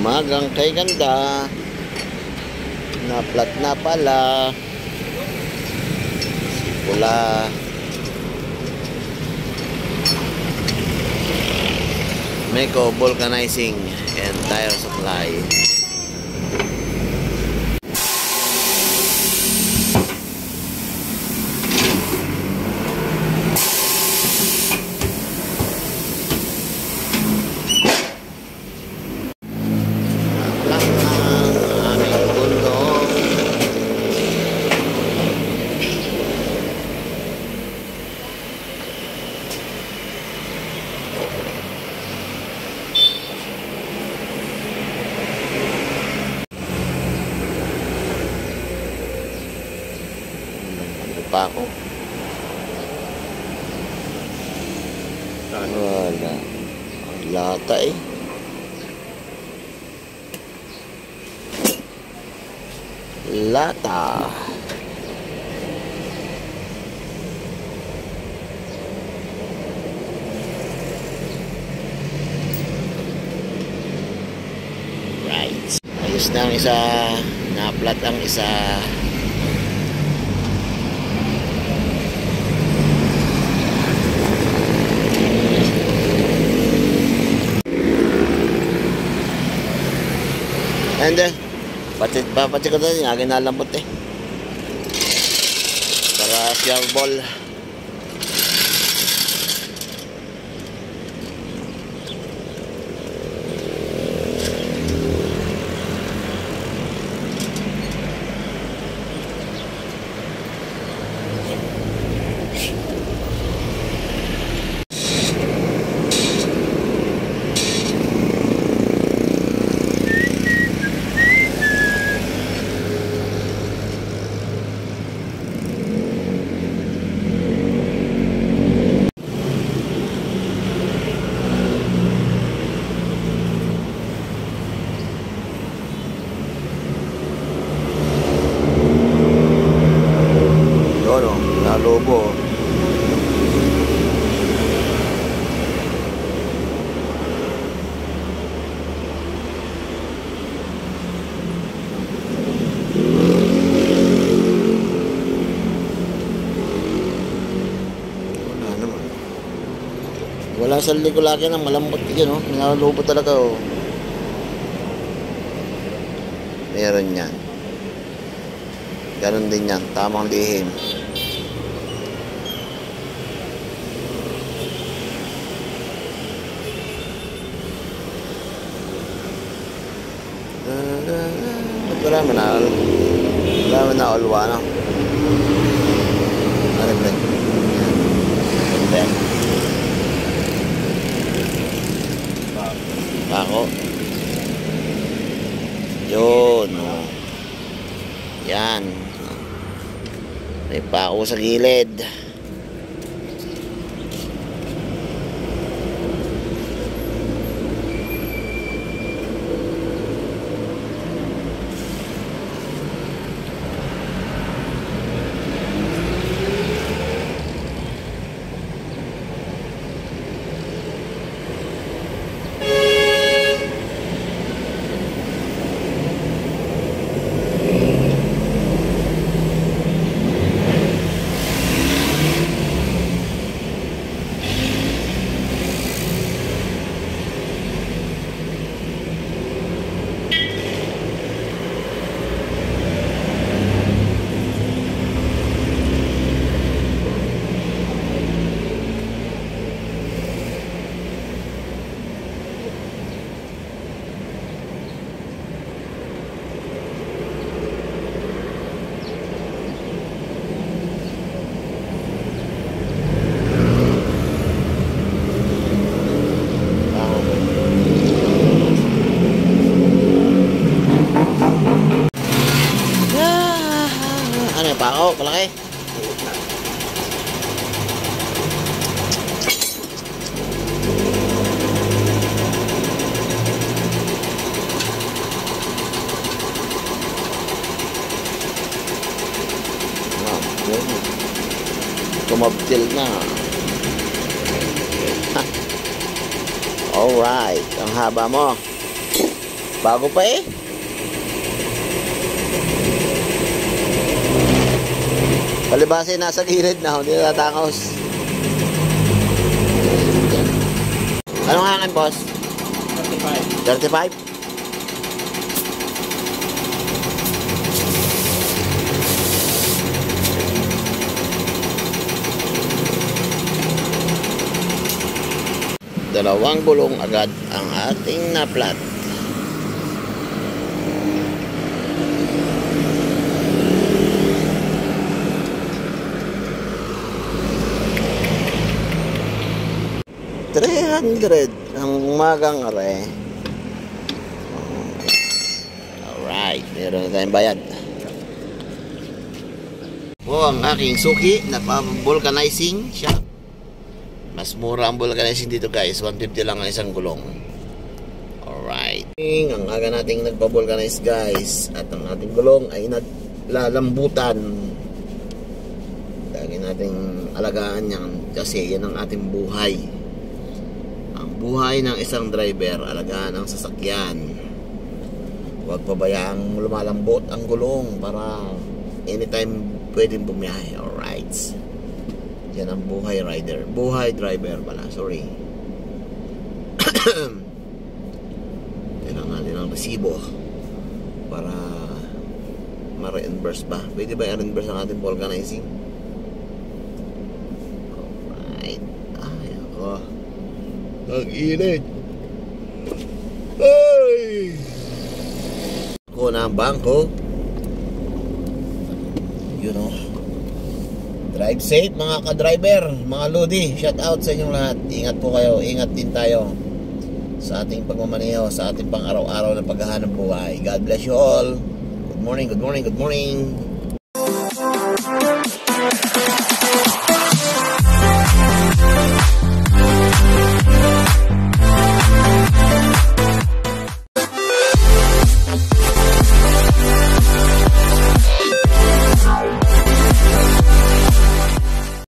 Umagang kay ganda. Naplat na pala. Pula. Meco vulcanizing and tire supply. Pa ako. Wala. Lata eh. Lata. Right. Ayos na ang isa. Na-flat ang isa. And papatid ko doon yung aking nalambot eh. Para siya ball. Lobo. Wala naman. Wala sa likulaki ng malambot yun, oh. Nalobo talaga, oh. Meron yan. Ganon din yan. Tamang lihim. Wala man na olwa, no? Ano ba? Pako. Yun, no? Yan. May pako sa gilid. Pako, palaki. Tumabtil na. Alright, ang haba mo. Bago pa eh. Palibase nasa gilid na, hindi natatangos. Anong hangin, boss? 35. 35? Dalawang gulong agad ang ating na-flat. $300 ang umagang are. Alright, meron na tayong bayad. Ang aking suki na vulcanizing shop. Mas mura ang vulcanizing dito guys, 150 lang ang isang gulong. Alright. Ang aga nating nagpa-vulcanize guys, at ang ating gulong ay naglalambutan. Lagi nating alagaan yan kasi yan ang ating buhay. Ang buhay ng isang driver, alagaan ang sasakyan. Huwag pabayaang lumalambot ang gulong para anytime pwedeng bumiyahe. Alright. Yan ang buhay rider. Buhay driver pala. Sorry. Kailangan natin ang resibo para ma-reimburse ba? Pwede ba i-reimburse ang ating vulcanizing? Alright. Ay, ako. Nag-init. Ay! Ako na ang bangko. You know. Drive safe mga ka-driver, mga lodi. Shout out sa inyong lahat. Ingat po kayo, ingat din tayo sa ating pagmamaneho, sa ating pang araw-araw na paghahanap buhay. God bless you all. Good morning, good morning, good morning.